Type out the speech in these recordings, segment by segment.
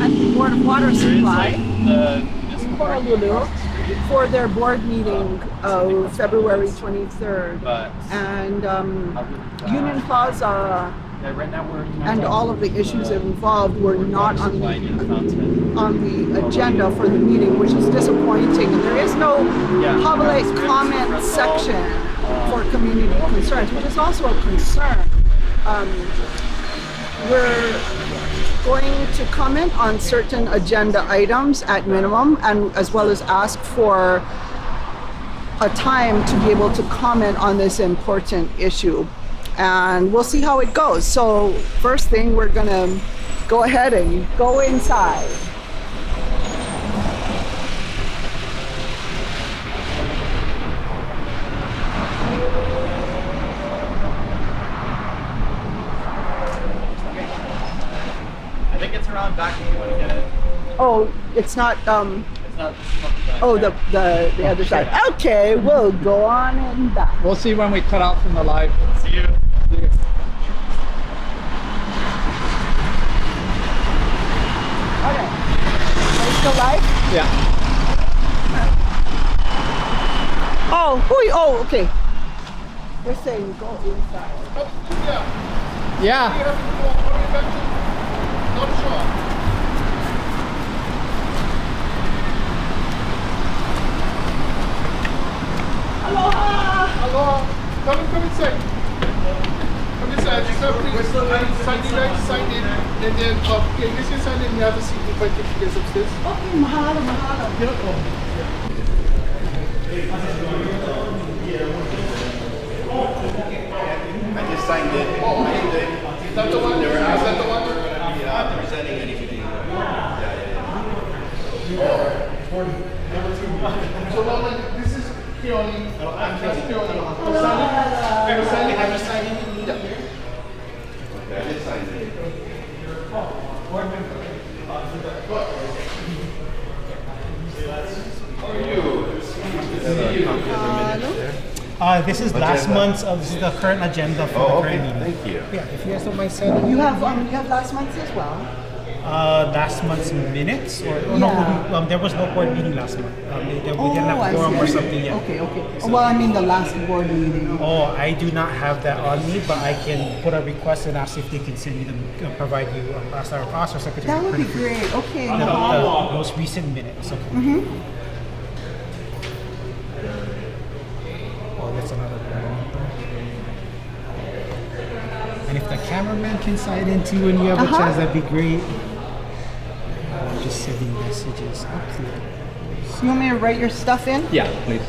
and the Board of Water Supply Like in Honolulu for their board meeting of February 23rd. And Union Plaza and all of the issues involved were not on the agenda for the meeting, which is disappointing. And there is no public comment section for community concerns, which is also a concern. We're going to comment on certain agenda items at minimum, and as well as ask for a time to be able to comment on this important issue. And we'll see how it goes. So first thing, we're gonna go ahead and go inside. I think it's around back if you want to get it. Oh, it's not. It's not Oh, the other side. Okay, we'll go on in that. We'll see when we cut out from the live. See you. Okay. Are you still live? Yeah. Oh, okay. They're saying go inside. Yeah. Not sure. Aloha! Hello. Come inside. Come inside. You have to sign in, and then okay, this is sign in. You have to see if I take you guys upstairs. Okay, mahalo, mahalo. I just signed it. Is that the one? Is that the one? Yeah, presenting anything. So Laulani, this is Keone. That's Keone. Have you signed in? Yeah. Okay, I did sign it. How are you? This is last month's. This is the current agenda for the current meeting. Thank you. Yeah, if you guys don't mind sending You have last month's as well. last month's minutes, or no, there was no board meeting last month. We didn't have I a quorum see. or something yet. Okay. Well, I mean the last board meeting. Oh, I do not have that on me, but I can put a request and ask if they can send me them, provide you, ask our secretary. That would be to print great. Okay. the most recent minutes. Okay. Oh, that's another one. And if the cameraman can sign in too when you have a chance, that'd be great. I'm just sending messages up here. You want me to write your stuff in? Yeah, please.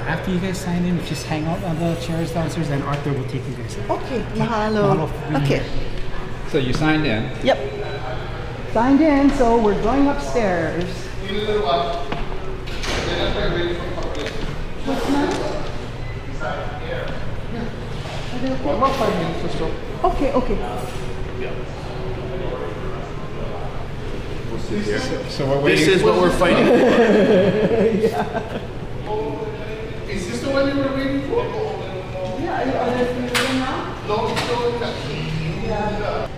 After you guys sign in, just hang out on the chairs downstairs, and Arthur will take you guys out. Okay. Mahalo. Okay. So you signed in. Yep. Signed in, so we're going upstairs. What's that? About 5 minutes or so. Okay. So we're waiting. This is what we're fighting for. Is this the one you were waiting for? Yeah, are there three now? No, it's still in that.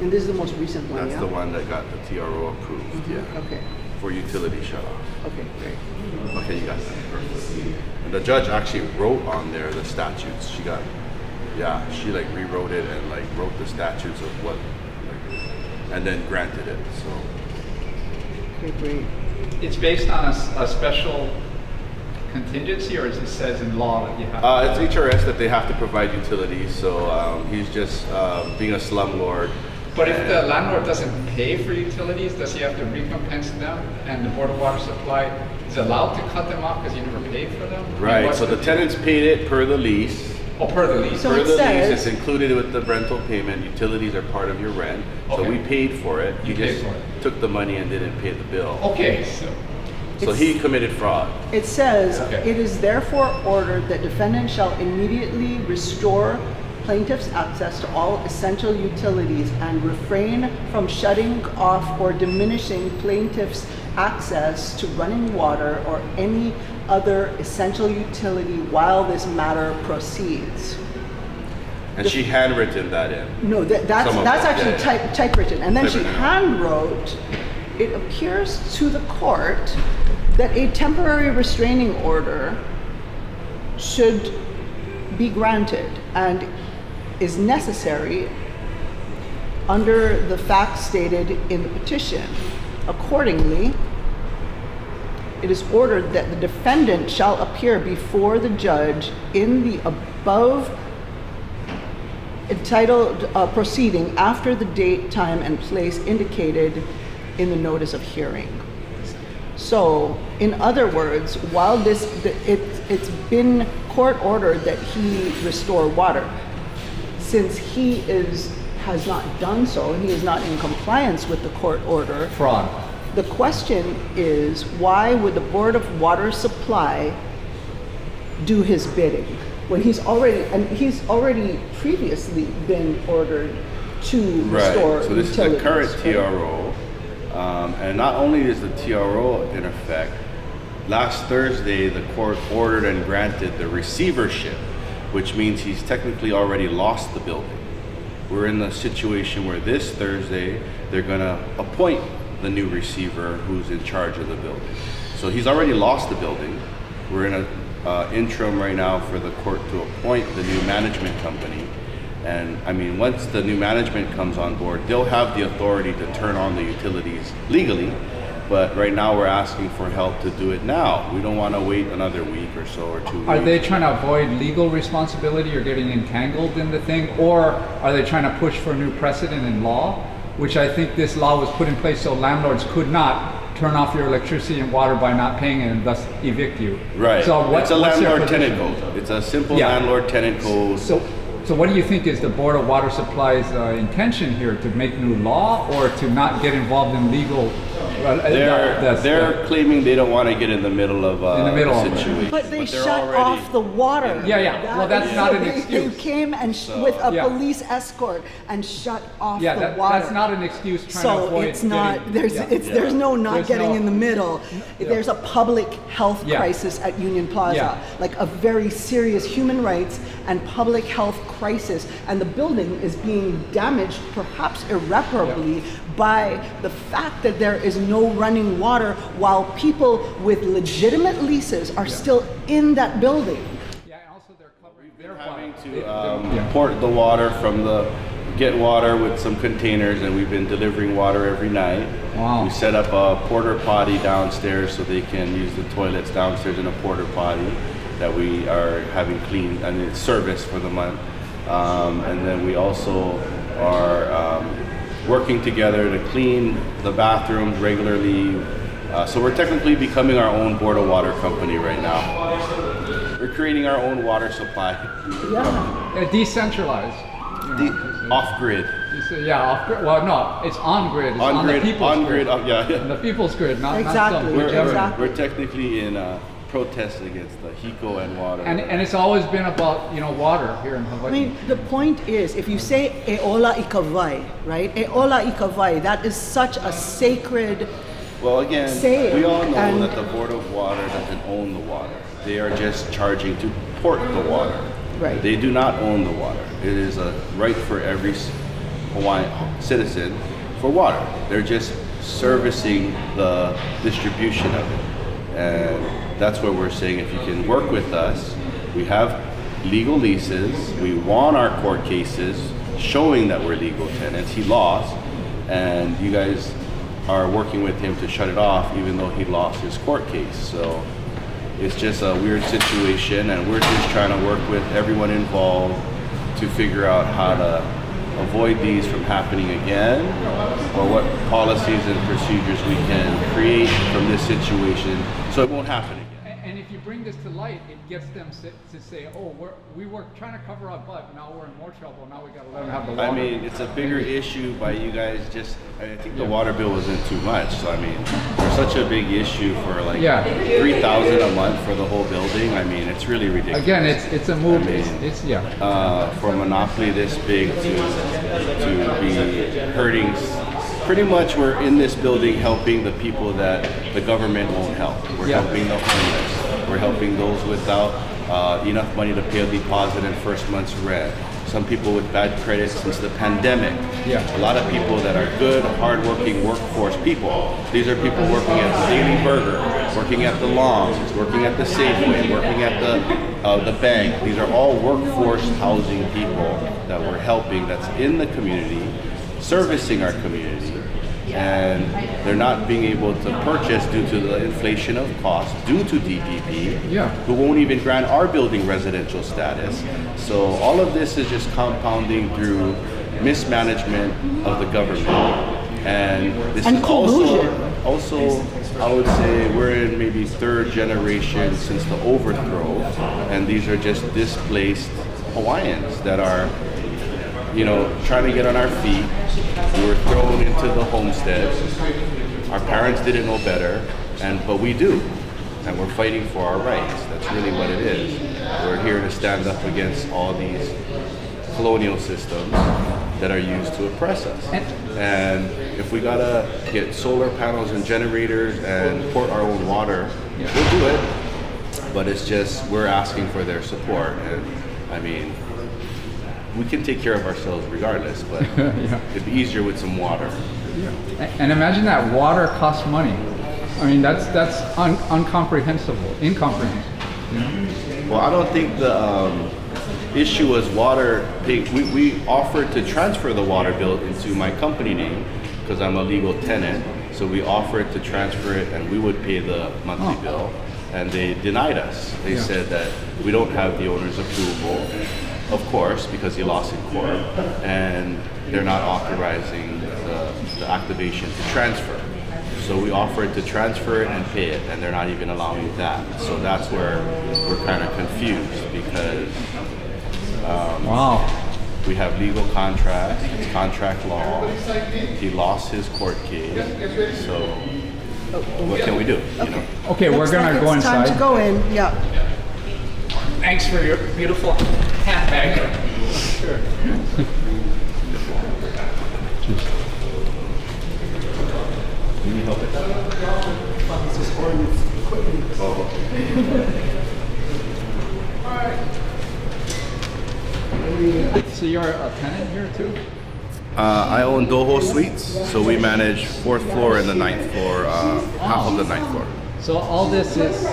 And this is the most recent one, That's yeah? the one that got the TRO approved, yeah. Okay. For utility shut off. Okay, great. Okay, you got that. Perfect. And the judge actually wrote on there the statutes. She like rewrote it and like wrote the statutes of what, and then granted it. So Okay, great. It's based on a special contingency, or as it says in law that you have. it's HRS that they have to provide utilities. So he's just being a slumlord. But if the landlord doesn't pay for utilities, does he have to recompense them? And the Board of Water Supply is allowed to cut them off because you never paid for them? And Right. what's So the tenants paid it per the lease. Oh, per the lease. So Per it the says- lease, it's included with the rental payment. Utilities are part of your rent. So Okay. we paid for it. You He paid just for it. took the money and didn't pay the bill. Okay, so So he committed fraud. It says, Okay. it is therefore ordered that defendant shall immediately restore plaintiff's access to all essential utilities and refrain from shutting off or diminishing plaintiff's access to running water or any other essential utility while this matter proceeds. And she handwritten that in. No, that's Some of that's it, actually yeah. typewritten, and then she Typewritten. handwrote. It appears to the court that a temporary restraining order should be granted and is necessary under the facts stated in the petition. Accordingly, it is ordered that the defendant shall appear before the judge in the above entitled proceeding after the date, time, and place indicated in the notice of hearing. So, in other words, while it's been court ordered that he restore water, since he has not done so, and he is not in compliance with the court order. Fraud. The question is, why would the Board of Water Supply do his bidding when he's already previously been ordered to restore Right. So this is the utilities, current right? TRO, and not only is the TRO in effect. Last Thursday, the court ordered and granted the receivership, which means he's technically already lost the building. We're in the situation where this Thursday they're going to appoint the new receiver who's in charge of the building. So he's already lost the building. We're in a interim right now for the court to appoint the new management company. And I mean, once the new management comes on board, they'll have the authority to turn on the utilities legally. But right now we're asking for help to do it now. We don't want to wait another week or so or 2 weeks. Are they trying to avoid legal responsibility or getting entangled in the thing? Or are they trying to push for a new precedent in law? Which I think this law was put in place so landlords could not turn off your electricity and water by not paying and thus evict you. Right. So It's a what's their landlord-tenant position? code. It's a simple Yeah. landlord-tenant code. So what do you think is the Board of Water Supply's intention here? To make new law or to not get involved in legal? They're claiming they don't want to get in the middle of it. situation. But they they're shut already- off the water. Yeah. Well, that's not an They excuse. came and with a Yeah. police escort and shut off Yeah, the water. that's not an excuse trying to So avoid it's not getting- there's yeah. there's no not There's getting no- in the middle. There's a public health Yeah. crisis at Union Plaza, Yeah. like a very serious human rights and public health crisis, and the building is being damaged, perhaps irreparably, by the fact that there is no running water while people with legitimate leases are still in that building. Yeah, and also they're covering their Having water. to port the water from get water with some containers, and we've been delivering water every night. Wow. We set up a porter potty downstairs so they can use the toilets downstairs in a porter potty that we are having cleaned, and it's serviced for the month. And then we also are working together to clean the bathrooms regularly. So we're technically becoming our own Board of Water company right now. We're creating our own water supply. Yeah. Decentralized. Off-grid. Off grid. Well, no, it's on grid. It's on the people's On-grid, On the people's grid, not Exactly. some whichever. Exactly. We're technically in protest against the HECO and water. And it's always been about water here in Hawaii. I mean, the point is, if you say "Eola ikawai," right? "Eola ikawai," that is such a sacred. Well, again, Say we all know and- that the Board of Water doesn't own the water. They are just charging to port the water. Right. They do not own the water. It is a right for every Hawaiian citizen for water. They're just servicing the distribution of it. And that's what we're saying. If you can work with us, we have legal leases. We won our court cases showing that we're legal tenants. He lost, and you guys are working with him to shut it off even though he lost his court case. So it's just a weird situation, and we're just trying to work with everyone involved to figure out how to avoid these from happening again, or what policies and procedures we can create from this situation so it won't happen again. And if you bring this to light, it gets them to say, "Oh, we were trying to cover our butt. Now we're in more trouble. Now we got to let them have the water." I mean, it's a bigger issue by you guys just, I think the water bill wasn't too much. So I mean, for such a big issue for like $3,000 a month for the whole building, I mean, it's really ridiculous. Again, it's a move. I mean, it's for a monopoly this big to be hurting pretty much we're in this building helping the people that the government won't help. We're helping the homeless. We're helping those without enough money to pay a deposit and first month's rent. Some people with bad credit since the pandemic. A lot of people that are good, hardworking workforce people. These are people working at the Daily Burger, working at the Longs, working at the Safeway, working at the bank. These are all workforce housing people that we're helping, that's in the community, servicing our community. And they're not being able to purchase due to the inflation of cost, due to DPP, who won't even grant our building residential status. So all of this is just compounding through mismanagement of the government. And this is also, I would say we're in maybe third generation since the overthrow. And these are just displaced Hawaiians that are, you know, trying to get on our feet. We were thrown into the homestead. Our parents didn't know better, but we do. And we're fighting for our rights. That's really what it is. We're here to stand up against all these colonial systems that are used to oppress us. And if we gotta get solar panels and generators and port our own water, we'll do it. But it's just, we're asking for their support. And I mean, we can take care of ourselves regardless, but it'd be easier with some water. And imagine that water costs money. I mean, that's incomprehensible. You know? Well, I don't think the issue was water. We offered to transfer the water bill into my company name because I'm a legal tenant. So we offered to transfer it and we would pay the monthly bill. And they denied us. They said that we don't have the owner's approval. Of course, because he lost in court, and they're not authorizing the activation to transfer. So we offered to transfer it and pay it, and they're not even allowing that. So that's where we're kind of confused because we have legal contracts, it's contract law. He lost his court case, so what can we do? You know? Okay, we're gonna go inside. Time to go in. Thanks for your beautiful handbag. Sure. Can you help it? So you're a tenant here too? I own Doho Suites, so we manage 4th floor and the 9th floor, half of the 9th floor. So all this is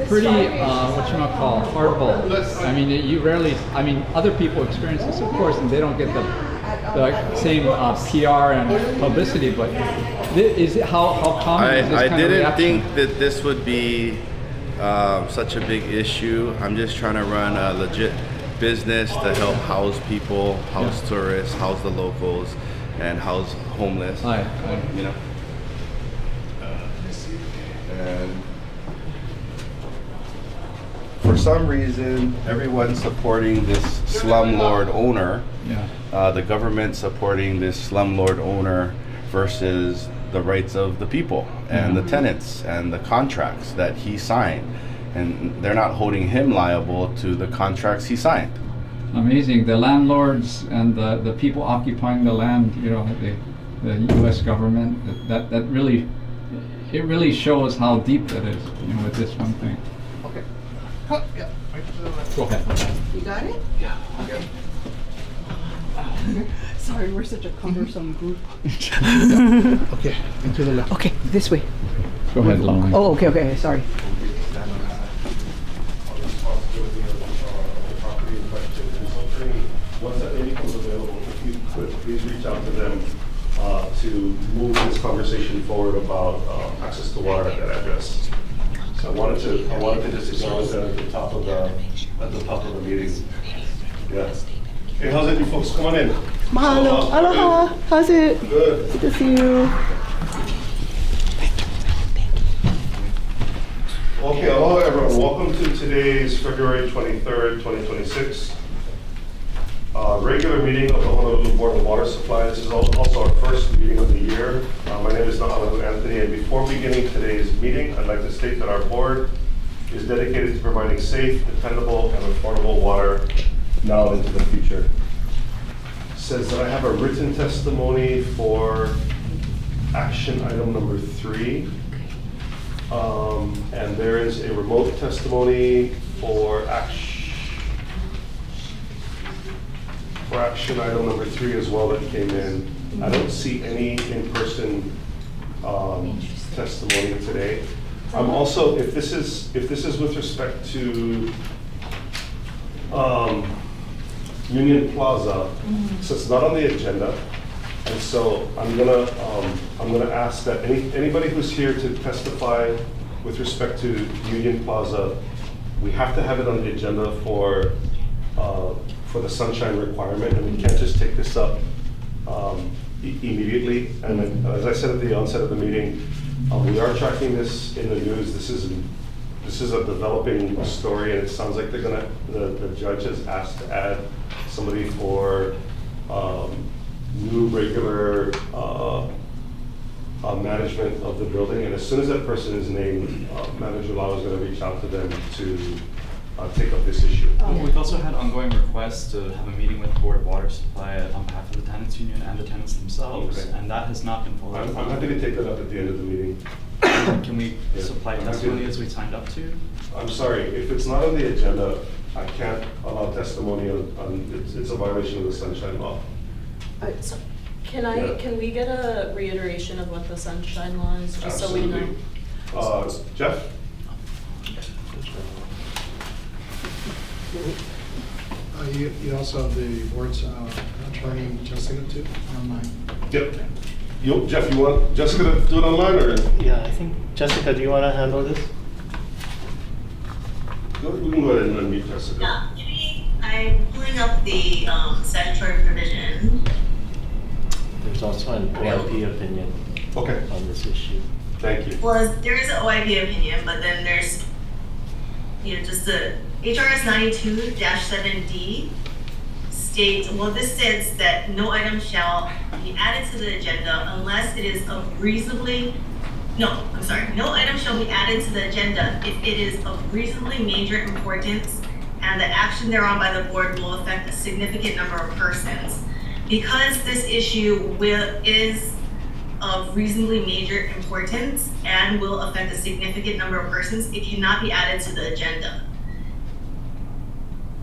pretty, hardball. I mean, you rarely, other people experience this, of course, and they don't get the same PR and publicity, but how common is this I kind of didn't reaction? think that this would be such a big issue. I'm just trying to run a legit business to help house people, house tourists, house the locals, and house homeless. You know? And for some reason, everyone's supporting this slumlord owner. The government supporting this slumlord owner versus the rights of the people and the tenants and the contracts that he signed. And they're not holding him liable to the contracts he signed. Amazing. The landlords and the people occupying the land, you know, the U.S. government, that really, it really shows how deep that is, you know, with this one thing. Okay. Go ahead. You got it? Yeah. Okay. Sorry, we're such a cumbersome group. Okay, into the left. Okay, this way. Go ahead, Laulani. Oh, okay, sorry. Once that lady comes available, if you could please reach out to them to move this conversation forward about access to water at that address. So I wanted to just acknowledge that at the top of the meeting. Yeah. Hey, how's it, you folks? Come on in. Mahalo. Aloha. How's it? Good. Good to see you. Okay, aloha everyone. Welcome to today's February 23rd, 2026 regular meeting of the Honolulu Board of Water Supply. This is also our first meeting of the year. My name is Nahalelu Anthony, and before beginning today's meeting, I'd like to state that our board is dedicated to providing safe, dependable, and affordable water now and into the future. says that I have a written testimony for action item number 3. And there is a remote testimony for action item number 3 as well that came in. I don't see any in-person testimony today. I'm also, if this is with respect to Union Plaza, so it's not on the agenda, and so I'm gonna ask that anybody who's here to testify with respect to Union Plaza, we have to have it on the agenda for the sunshine requirement, and we can't just take this up immediately. And then, as I said at the onset of the meeting, we are tracking this in the news. This is a developing story, and it sounds like the judge has asked to add somebody for new regular management of the building. And as soon as that person is named, Manager Lau is going to reach out to them to take up this issue. We've also had ongoing requests to have a meeting with the Board of Water Supply on behalf of the Tenants Union and the tenants themselves, Okay. and that has not been followed I'm up. happy to take that up at the end of the meeting. Can we Yeah. supply I'm happy testimony to- as we signed up to? I'm sorry, if it's not on the agenda, I can't allow testimony on it's a violation of the sunshine law. So, Yeah. can we get a reiteration of what the sunshine law is, just so we know? Absolutely. Jeff? You also have the board's attorney, Jessica, too, online. Yep. Jeff, you want Jessica to do it online, or? Yeah, I think, Jessica, do you want to handle this? We can go ahead and unmute Jessica. Yeah, I'm pulling up the statutory provision. There's also an OIP opinion Okay, on this issue. thank you. Well, there is an OIP opinion, but then there's, just the HRS 92-7D states, well, this says that no item shall be added to the agenda unless it is of no item shall be added to the agenda if it is of reasonably major importance and the action thereon by the board will affect a significant number of persons. Because this issue is of reasonably major importance and will affect a significant number of persons, it cannot be added to the agenda.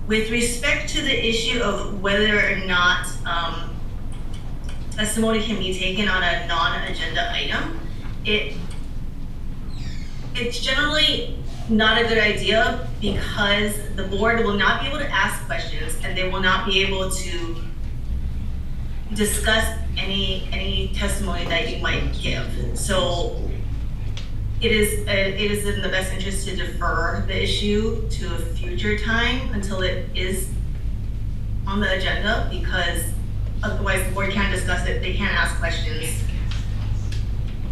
With respect to the issue of whether or not testimony can be taken on a non-agenda item, it's generally not a good idea because the board will not be able to ask questions and they will not be able to discuss any testimony that you might give. So it is in the best interest to defer the issue to a future time until it is on the agenda, because otherwise the board can't discuss it, they can't ask questions.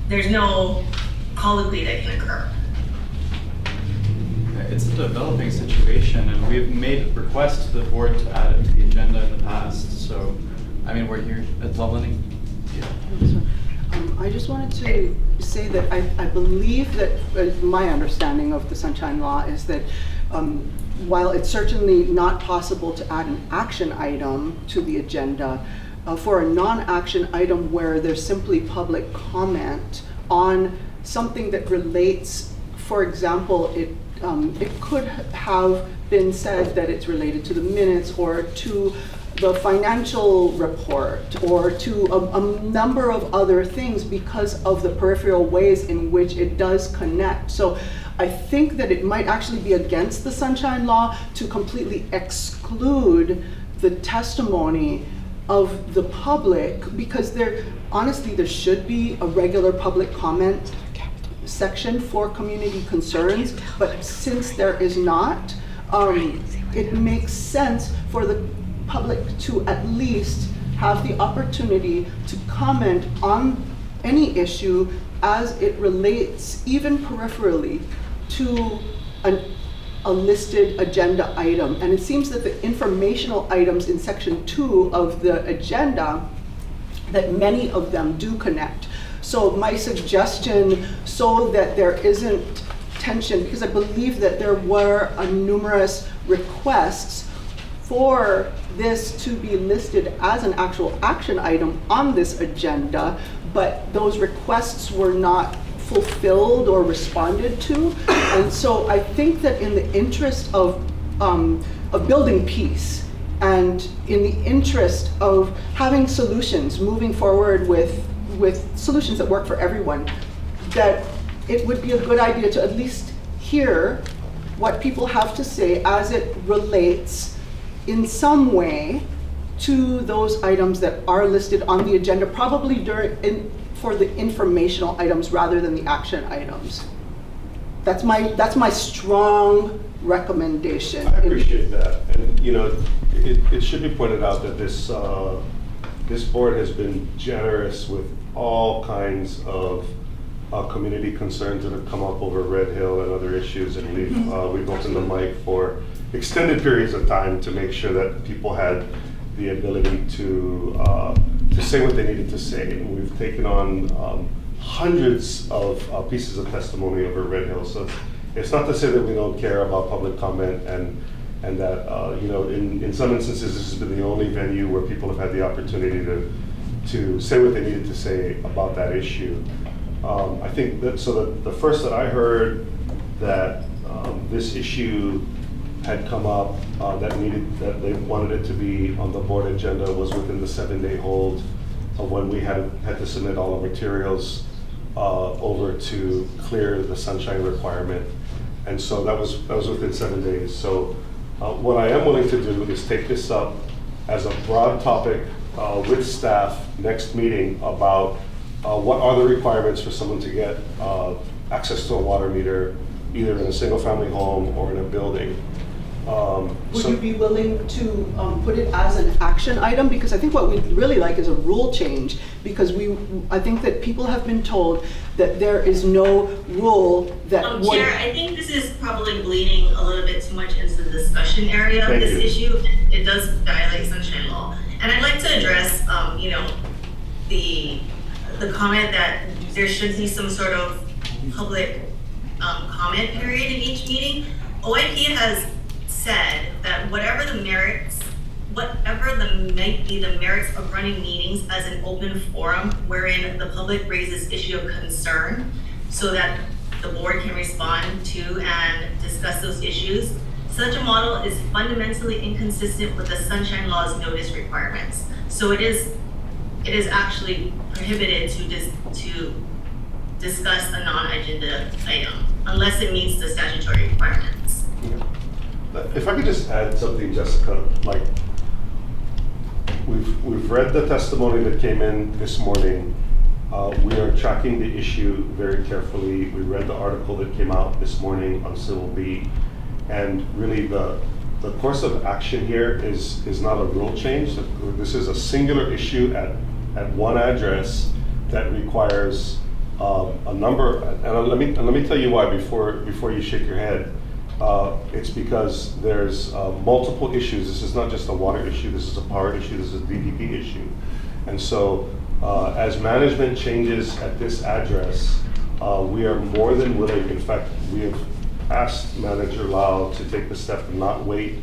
There's no colloquy that can occur. It's a developing situation, and we've made requests to the board to add it to the agenda in the past, so, I mean, we're here at Laulani. I just wanted to say that I believe that my understanding of the Sunshine Law is that while it's certainly not possible to add an action item to the agenda, for a non-action item where there's simply public comment on something that relates, for example, it could have been said that it's related to the minutes or to the financial report or to a number of other things because of the peripheral ways in which it does connect. So I think that it might actually be against the Sunshine Law to completely exclude the testimony of the public, because honestly, there should be a regular public comment section for community concerns, but since there is not, it makes sense for the public to at least have the opportunity to comment on any issue as it relates, even peripherally, to a listed agenda item. And it seems that the informational items in section 2 of the agenda, that many of them do connect. So my suggestion, so that there isn't tension, because I believe that there were numerous requests for this to be listed as an actual action item on this agenda, but those requests were not fulfilled or responded to. And so I think that in the interest of building peace and in the interest of having solutions, moving forward with solutions that work for everyone, that it would be a good idea to at least hear what people have to say as it relates in some way to those items that are listed on the agenda, probably for the informational items rather than the action items. That's my strong recommendation. I appreciate that, and you know, it should be pointed out that this board has been generous with all kinds of community concerns that have come up over Red Hill and other issues, and we've opened the mic for extended periods of time to make sure that people had the ability to say what they needed to say. And we've taken on hundreds of pieces of testimony over Red Hill. So it's not to say that we don't care about public comment, and that you know, in some instances this has been the only venue where people have had the opportunity to say what they needed to say about that issue. I think that the first that I heard that this issue had come up that they wanted it to be on the board agenda was within the 7-day hold of when we had to submit all the materials over to clear the sunshine requirement, and so that was within 7 days. So what I am willing to do is take this up as a broad topic with staff next meeting about what are the requirements for someone to get access to a water meter, either in a single family home or in a building. Would you be willing to put it as an action item? Because I think what we'd really like is a rule change, because I think that people have been told that there is no rule that would... Chair, I think this is probably bleeding a little bit too much into the discussion area of this issue. It does violate sunshine law. And I'd like to address, you know, the comment that there should be some sort of public comment period in each meeting. OIP has said that whatever might be the merits of running meetings as an open forum wherein the public raises issue of concern so that the board can respond to and discuss those issues, such a model is fundamentally inconsistent with the sunshine law's notice requirements. So it is actually prohibited to discuss a non-agenda item unless it meets the statutory requirements. If I could just add something, Jessica, like we've read the testimony that came in this morning. We are tracking the issue very carefully. We read the article that came out this morning on Civil B, and really the course of action here is not a rule change. This is a singular issue at one address that requires a number. And let me tell you why before you shake your head. It's because there's multiple issues. This is not just a water issue, this is a power issue, this is a DPP issue. And so as management changes at this address, we are more than willing, in fact, we have asked Manager Lau to take the step to not wait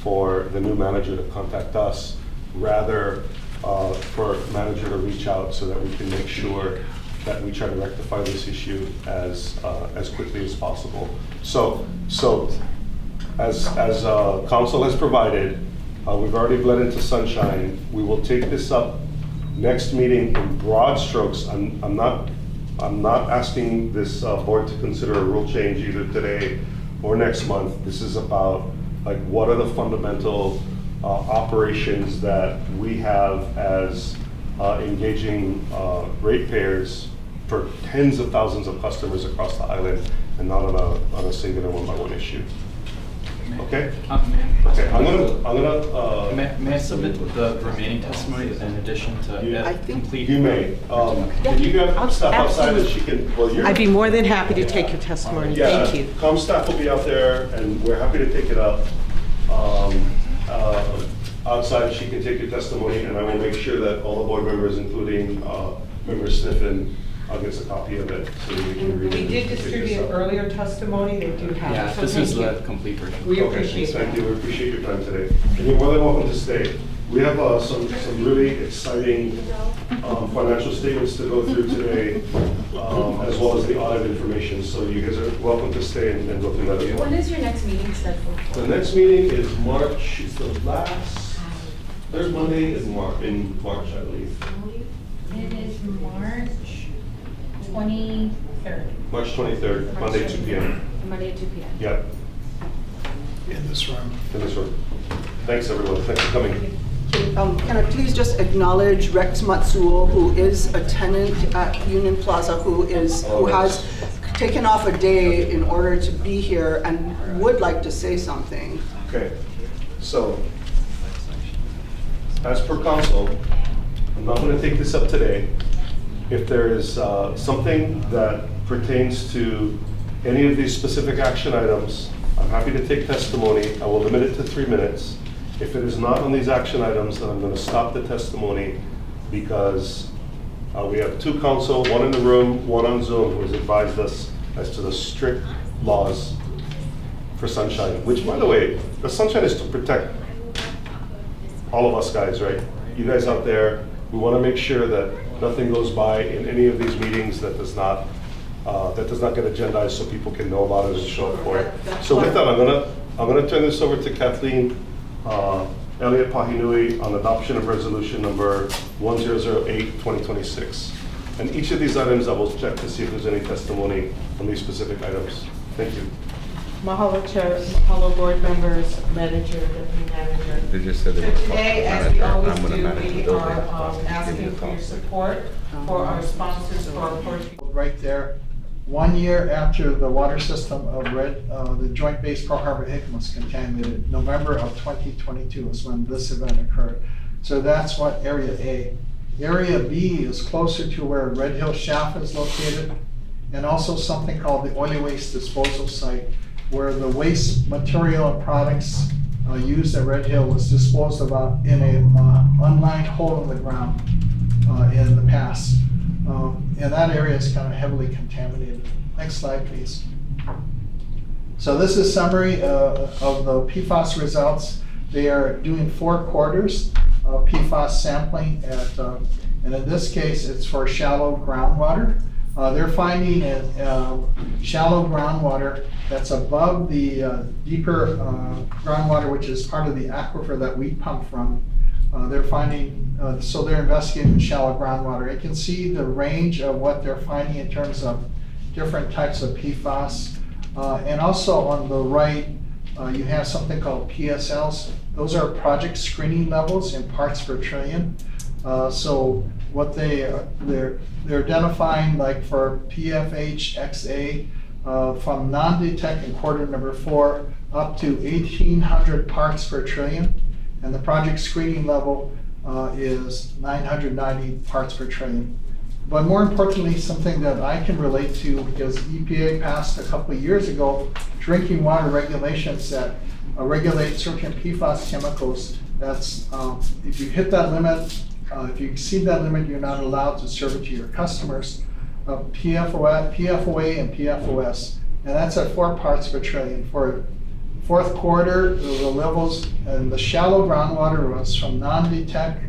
for the new manager to contact us, rather for manager to reach out so that we can make sure that we try to rectify this issue as quickly as possible. So as council has provided, we've already bled into sunshine. We will take this up next meeting in broad strokes. I'm not asking this board to consider a rule change either today or next month. This is about like what are the fundamental operations that we have as engaging ratepayers for tens of thousands of customers across the island, and not on a singular one-by-one issue. Okay. Okay. I'm gonna. May I submit the remaining testimony in addition to complete? You may. Can you have staff outside that she can? Well, I'd be more than happy to take your testimony. Yeah, Thank you. Com staff will be out there, and we're happy to take it up. Outside, she can take your testimony, and I will make sure that all the board members, including Member Sniffen, I'll get us a copy of it so that we can read it. We did distribute earlier testimony, they do have it. Yeah, So this thank is you. the complete version. We Okay, appreciate thank that. you, we appreciate your time today. And you're more than welcome to stay. We have some really exciting financial statements to go through today, as well as the audit information. So you guys are welcome to stay and go through that as well. When is your next meeting scheduled for? The next meeting is March, it's the last, third Monday in March, I believe. It is March 23rd. March 23rd, Monday, 2 p.m. Monday at 2 p.m. Yep, In this room. in this room. Thanks, everyone. Thanks for coming. Can I please just acknowledge Rex Matsuo, who is a tenant at Union Plaza, who has taken off a day in order to be here and would like to say something. Okay, so, as per council, I'm not going to take this up today. If there is something that pertains to any of these specific action items, I'm happy to take testimony. I will limit it to 3 minutes. If it is not on these action items, then I'm going to stop the testimony because we have 2 counsel, 1 in the room, 1 on Zoom, who has advised us as to the strict laws for sunshine, which, by the way, the sunshine is to protect all of us guys, right? You guys out there, we want to make sure that nothing goes by in any of these meetings that does not get agendized so people can know about it and show up for it. So with that, I'm gonna turn this over to Kathleen Elliott Pahinui on adoption of resolution number 1008-2026. And each of these items I will check to see if there's any testimony on these specific items. Thank you. Mahalo Chair, mahalo board members, manager, deputy manager. They just said So they were today, as we always I'm gonna do, manage the we building. are Give me asking a for call. your support for our sponsors for our Portuguese. Right there, 1 year after the water system of the Joint Base Pearl Harbor Hickam was contaminated, November of 2022 is when this event occurred. So that's what Area A. Area B is closer to where Red Hill Shaft is located, and also something called the oil waste disposal site, where the waste material and products used at Red Hill was disposed of in a unlined hole in the ground in the past. And that area is kind of heavily contaminated. Next slide, please. So this is summary of the PFAS results. They are doing 4 quarters of PFAS sampling and in this case, it's for shallow groundwater. They're finding shallow groundwater that's above the deeper groundwater, which is part of the aquifer that we pump from. They're finding, so they're investigating shallow groundwater. You can see the range of what they're finding in terms of different types of PFAS. And also on the right, you have something called PSLs. Those are project screening levels in parts per trillion. So what they're identifying, like for PFH-XA, from non-detect in quarter number 4 up to 1,800 parts per trillion. And the project screening level is 990 parts per trillion. But more importantly, something that I can relate to, because EPA passed a couple of years ago drinking water regulations that regulate certain PFAS chemicals. That's if you hit that limit, if you exceed that limit, you're not allowed to serve it to your customers. PFOA and PFOS, and that's at 4 parts per trillion. For fourth quarter, the levels in the shallow groundwater was from non-detect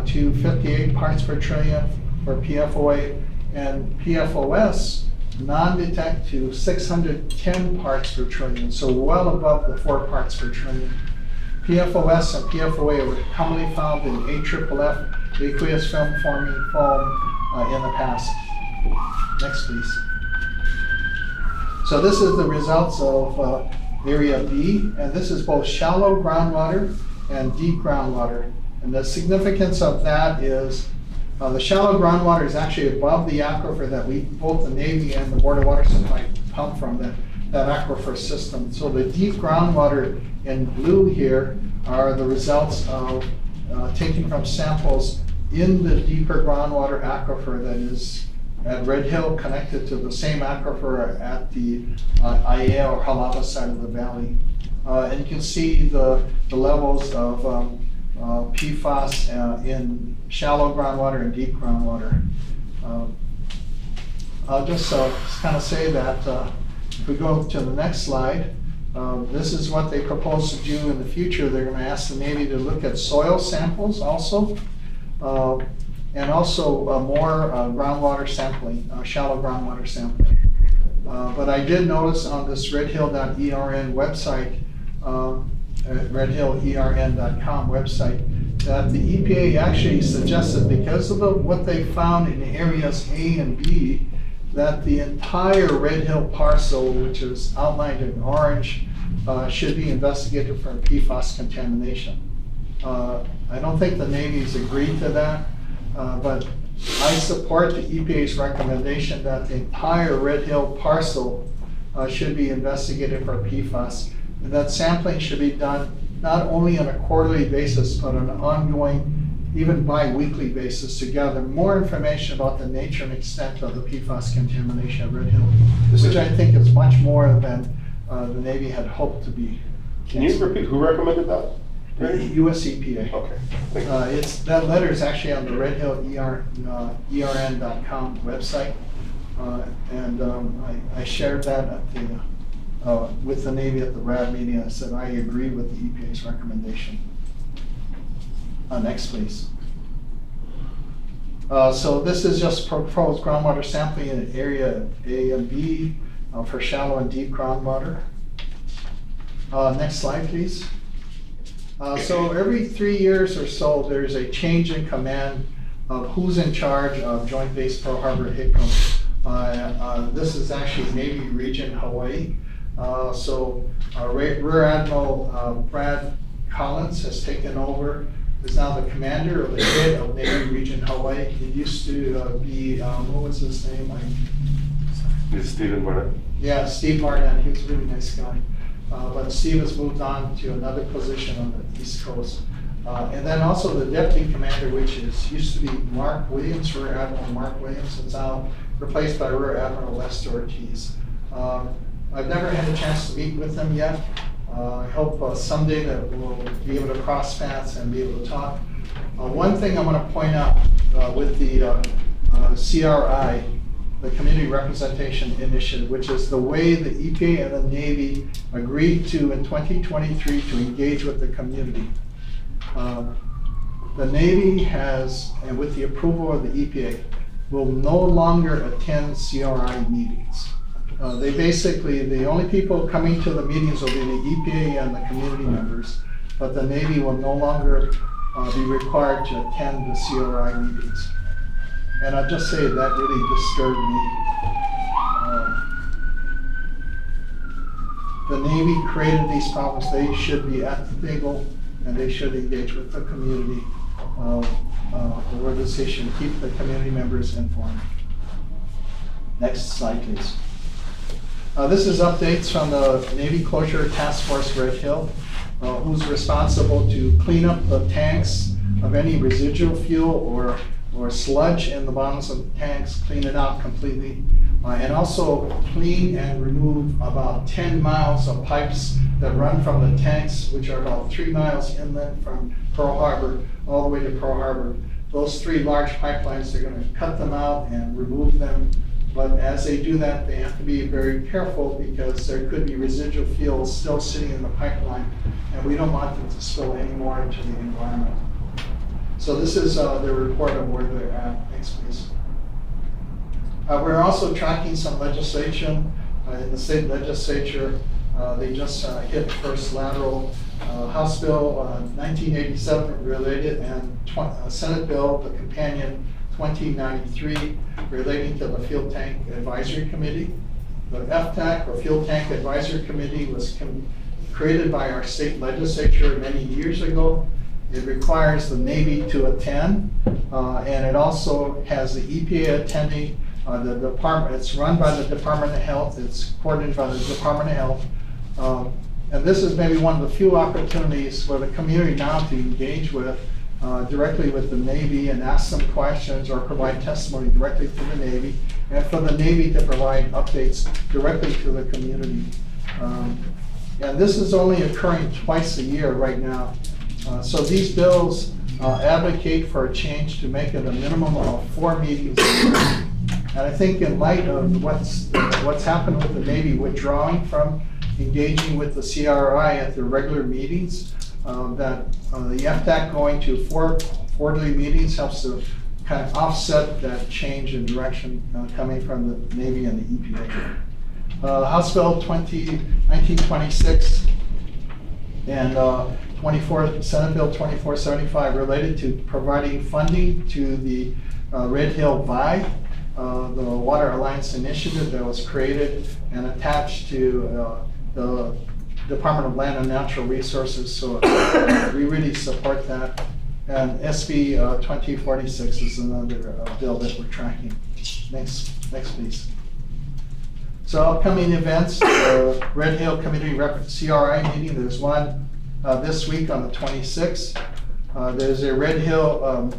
to 58 parts per trillion for PFOA, and PFOS non-detect to 610 parts per trillion, so well above the 4 parts per trillion. PFOS and PFOA were commonly found in APPF, aqueous film forming foam in the past. Next, please. So this is the results of Area B, and this is both shallow groundwater and deep groundwater. And the significance of that is the shallow groundwater is actually above the aquifer that both the Navy and the Board of Water Supply pump from, that aquifer system. So the deep groundwater in blue here are the results of taken from samples in the deeper groundwater aquifer that is at Red Hill, connected to the same aquifer at the Aiea or Halava side of the valley. And you can see the levels of PFAS in shallow groundwater and deep groundwater. I'll just kind of say that if we go to the next slide, this is what they propose to do in the future. They're going to ask the Navy to look at soil samples also, and also more groundwater sampling, shallow groundwater sampling. But I did notice on this redhill.ern website, redhillern.com website, that the EPA actually suggested, because of what they found in areas A and B, that the entire Red Hill parcel, which is outlined in orange, should be investigated for PFAS contamination. I don't think the Navy's agreed to that, but I support the EPA's recommendation that the entire Red Hill parcel should be investigated for PFAS, and that sampling should be done not only on a quarterly basis, but on an ongoing, even bi-weekly basis, to gather more information about the nature and extent of the PFAS contamination at Red Hill, which I think is much more than the Navy had hoped to be. Can you repeat, who recommended that? US EPA. Okay. That letter is actually on the redhill.ern.com website, and I shared that at the, with the Navy at the RAD meeting. I said I agree with the EPA's recommendation. Next, please. So this is just proposed groundwater sampling in area A and B for shallow and deep groundwater. Next slide, please. So every 3 years or so, there's a change in command of who's in charge of Joint Base Pearl Harbor HICM. This is actually Navy Region Hawaii. So Rear Admiral Brad Collins has taken over, is now the commander of the head of Navy Region Hawaii. He used to be, what was his name? Is Stephen Martin? Yeah, Steve Martin. He was a really nice guy. But Steve has moved on to another position on the East Coast. And then also the deputy commander, which used to be Mark Williams, Rear Admiral Mark Williams, is now replaced by Rear Admiral Lester Ortiz. I've never had a chance to meet with them yet. I hope someday that we'll be able to cross paths and be able to talk. One thing I want to point out with the CRI, the Community Representation Initiative, which is the way the EPA and the Navy agreed to in 2023 to engage with the community. The Navy has, and with the approval of the EPA, will no longer attend CRI meetings. They basically, the only people coming to the meetings will be the EPA and the community members, but the Navy will no longer be required to attend the CRI meetings. And I'll just say that really disturbed me. The Navy created these problems. They should be at the table, and they should engage with the community the organization, keep the community members informed. Next slide, please. This is updates from the Navy Closure Task Force Red Hill, who's responsible to clean up the tanks of any residual fuel or sludge in the bottoms of the tanks, clean it out completely, and also clean and remove about 10 miles of pipes that run from the tanks, which are about 3 miles inland from Pearl Harbor, all the way to Pearl Harbor. Those 3 large pipelines, they're going to cut them out and remove them. But as they do that, they have to be very careful because there could be residual fuel still sitting in the pipeline, and we don't want them to spill any more into the environment. So this is the report of where they're at. Next, please. We're also tracking some legislation in the state legislature. They just hit first lateral House Bill 1987 related and Senate Bill, the companion 2093 relating to the Fuel Tank Advisory Committee. The FTAC, or Fuel Tank Advisory Committee, was created by our state legislature many years ago. It requires the Navy to attend, and it also has the EPA attending. The department, it's run by the Department of Health, it's coordinated by the Department of Health. And this is maybe one of the few opportunities for the community now to engage with directly with the Navy and ask some questions or provide testimony directly to the Navy, and for the Navy to provide updates directly to the community. And this is only occurring twice a year right now. So these bills advocate for a change to make it a minimum of 4 meetings a year. And I think in light of what's happened with the Navy withdrawing from engaging with the CRI at their regular meetings, that the FTAC going to 4 quarterly meetings helps to kind of offset that change in direction coming from the Navy and the EPA. House Bill 1926 and Senate Bill 2475 related to providing funding to the Red Hill VI, the Water Alliance Initiative that was created and attached to the Department of Land and Natural Resources. So we really support that. And SB 2046 is another bill that we're tracking. Next please. So upcoming events, Red Hill Community CRI meeting, there's one this week on the 26th. There's a Red Hill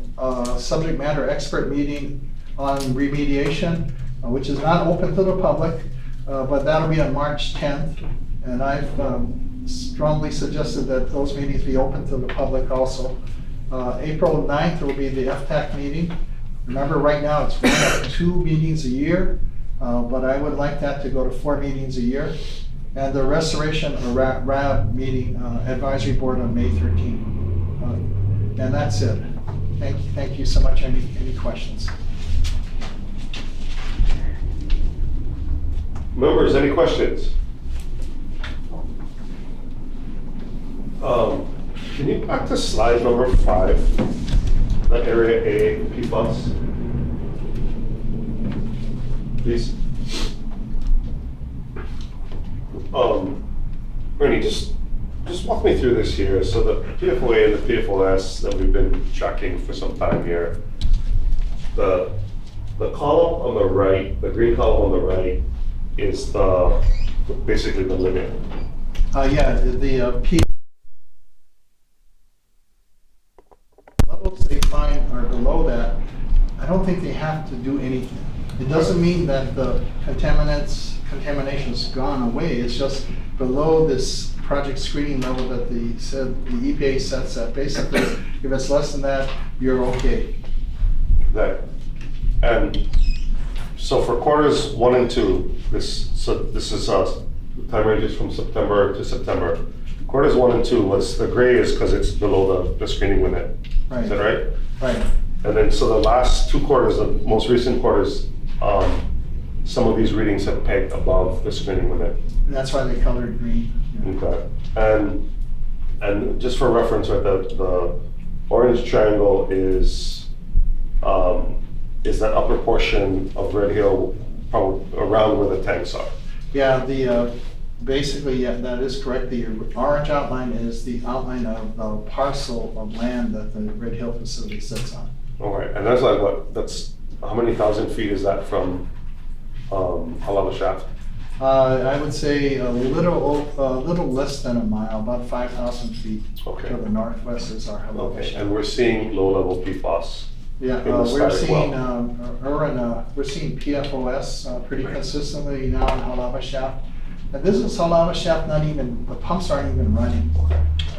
subject matter expert meeting on remediation, which is not open to the public, but that'll be on March 10th. And I've strongly suggested that those meetings be open to the public also. April 9th will be the FTAC meeting. Remember, right now it's 1 or 2 meetings a year, but I would like that to go to 4 meetings a year. And the Restoration or RAB meeting advisory board on May 13th. And that's it. Thank you so much. Any questions? Members, any questions? Can you back to slide number 5, the area A PFAS, please? Ernie, just walk me through this here. So the PFOA and the PFOS that we've been tracking for some time here, the column on the right, the green column on the right, is basically the limit. Yeah, the P levels they find are below that. I don't think they have to do anything. It doesn't mean that the contamination's gone away. It's just below this project screening level that the EPA sets at. Basically, if it's less than that, you're okay. Right. And so for quarters 1 and 2, this is time ranges from September to September. Quarters 1 and 2 was the gray is because it's below the screening limit. Right. Is that right? Right. And then so the last 2 quarters, the most recent quarters, some of these readings have pegged above the screening limit. And that's why they colored green. Yeah. Okay. And just for reference, right, the orange triangle is that upper portion of Red Hill, probably around where the tanks are. Yeah, basically, yeah, that is correct. The orange outline is the outline of the parcel of land that the Red Hill facility sits on. All right, and that's like what? That's how many thousand feet is that from Halava Shaft? I would say a little less than a mile, about 5,000 feet Okay. to the northwest is our Halava Shaft. And we're seeing low-level PFAS. Yeah, we're seeing we're seeing PFOS pretty consistently now in Halava Shaft. And this is Halava Shaft, the pumps aren't even running.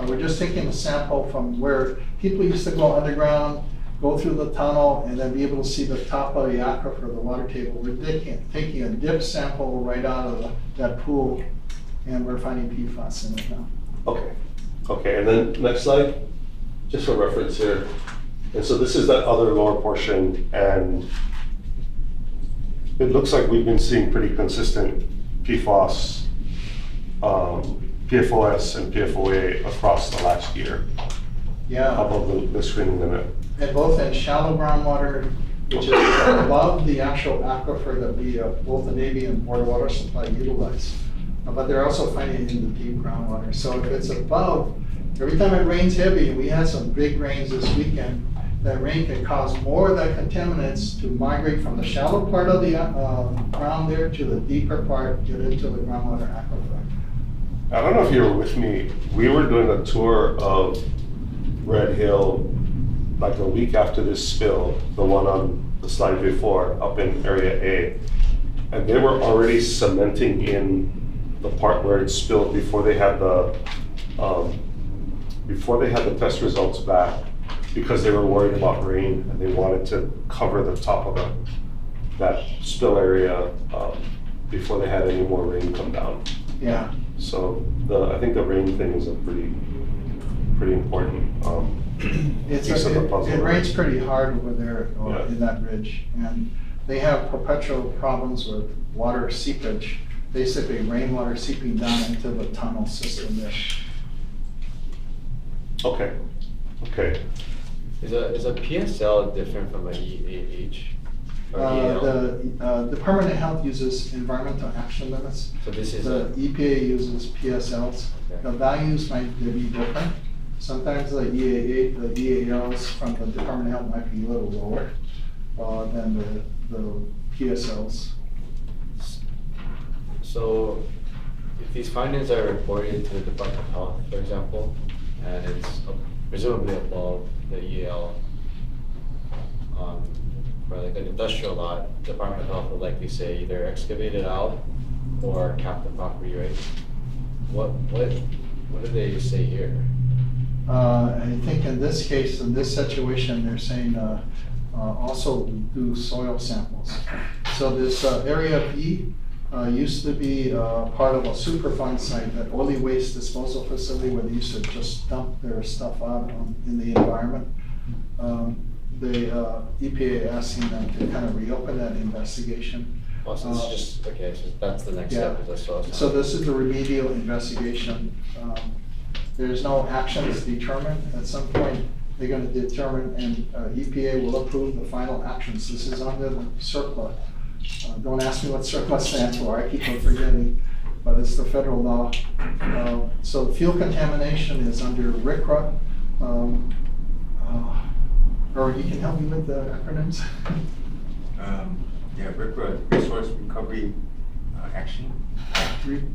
We're just taking a sample from where people used to go underground, go through the tunnel, and then be able to see the top of the aquifer, the water table. We're taking a dip sample right out of that pool, and we're finding PFAS in it now. Okay, and then next slide, just for reference here. And so this is that other lower portion, and it looks like we've been seeing pretty consistent PFAS, PFOS and PFOA across the last year. Yeah. Above the screening limit. And both in shallow groundwater, which is above the actual aquifer that both the Navy and Board of Water Supply utilize. But they're also finding it in the deep groundwater. So if it's above, every time it rains heavy, and we had some big rains this weekend, that rain can cause more of the contaminants to migrate from the shallow part of the ground there to the deeper part, get into the groundwater aquifer. I don't know if you were with me. We were doing a tour of Red Hill like a week after this spill, the one on the slide before, up in Area A. And they were already cementing in the part where it spilled before they had the test results back, because they were worried about rain and they wanted to cover the top of that spill area before they had any more rain come down. Yeah. So I think the rain thing is a pretty important piece of the puzzle. It rains pretty hard over there Yeah. in that ridge, and they have perpetual problems with water seepage, basically rainwater seeping down into the tunnel system there. Okay. Is a PSL different from an EAH? Or EAL? The Department of Health uses environmental action limits. So this is The EPA uses PSLs. Okay. The values might be different. Sometimes the EALs from the Department of Health might be a little lower than the PSLs. So if these findings are reported to the Department of Health, for example, and it's presumably above the EAL, for like an industrial lot, Department of Health will likely say either excavate it out or cap the property rate. What do they say here? I think in this case, in this situation, they're saying also do soil samples. So this area B used to be part of a Superfund site, that oily waste disposal facility where they used to just dump their stuff out in the environment. The EPA asking them to kind of reopen that investigation. Oh, so it's just, okay, so that's the next Yeah. step, is the soil sample. So this is the remedial investigation. There's no actions determined. At some point, they're gonna determine, and EPA will approve the final actions. This is under the CERCLA. Don't ask me what CERCLA stands for, I keep on forgetting, but it's the federal law. So fuel contamination is under RCRA. Or you can help me with the acronyms? Yeah, RCRA, Resource Recovery Action.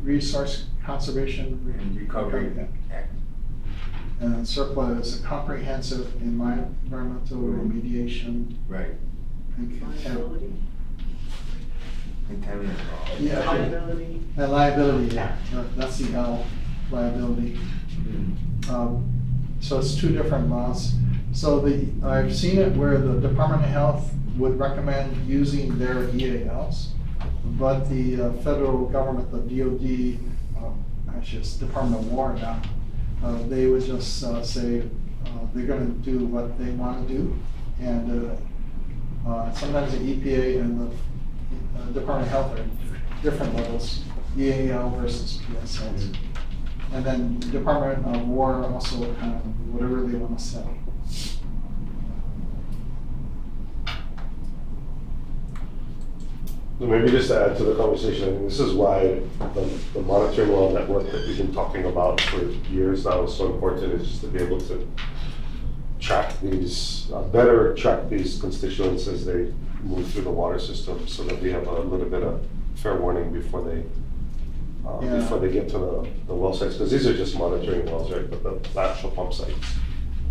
Resource Conservation And Recovery Act. And CERCLA is a comprehensive environmental remediation. Right. And Contaminant law. yeah, Liability. and liability, yeah, that's the L, liability. So it's two different laws. So I've seen it where the Department of Health would recommend using their EALs, but the federal government, the DOD, actually it's Department of War now, they would just say they're gonna do what they wanna do. And sometimes the EPA and the Department of Health are different levels, EAL versus PSLs. And then Department of War also kind of whatever they wanna say. Maybe just to add to the conversation, I mean, this is why the monitoring well network that we've been talking about for years now is so important, is just to be able to track these, better track these constituents as they move through the water system, so that we have a little bit of fair warning before they get to the well sites, because these are just monitoring wells, right, but the actual pump sites.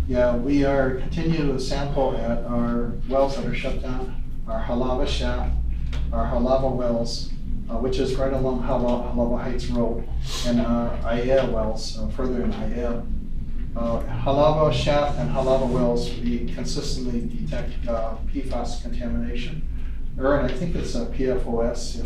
Yeah, we are continuing to sample at our wells that are shut down, our Halava shaft, our Halava wells, which is right along Halava Heights Road, and our Aiea wells further in Aiea. Halava shaft and Halava wells, we consistently detect PFAS contamination, or I think it's a PFOS.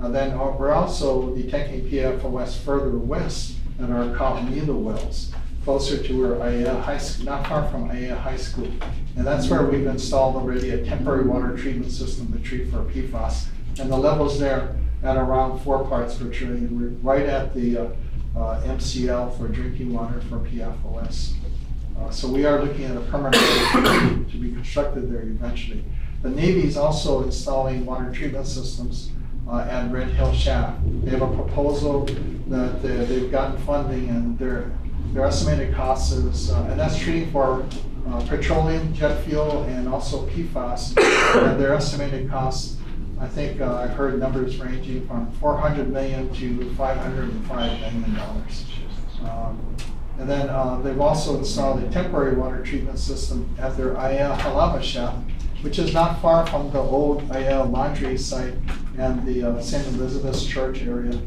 Then we're also detecting PFOS further west at our Kaunilu wells, closer to where Aiea High School, not far from Aiea High School. And that's where we've installed already a temporary water treatment system to treat for PFAS. And the levels there at around 4 parts per trillion. We're right at the MCL for drinking water for PFOS. So we are looking at a permanent to be constructed there eventually. The Navy is also installing water treatment systems at Red Hill Shaft. They have a proposal that they've gotten funding, and their estimated cost is, and that's treating for petroleum, jet fuel, and also PFAS. And their estimated cost, I think I've heard numbers ranging from $400 million to $505 million. And then they've also installed a temporary water treatment system at their Aiea Halava shaft, which is not far from the old Aiea laundry site and the St. Elizabeth's Church area.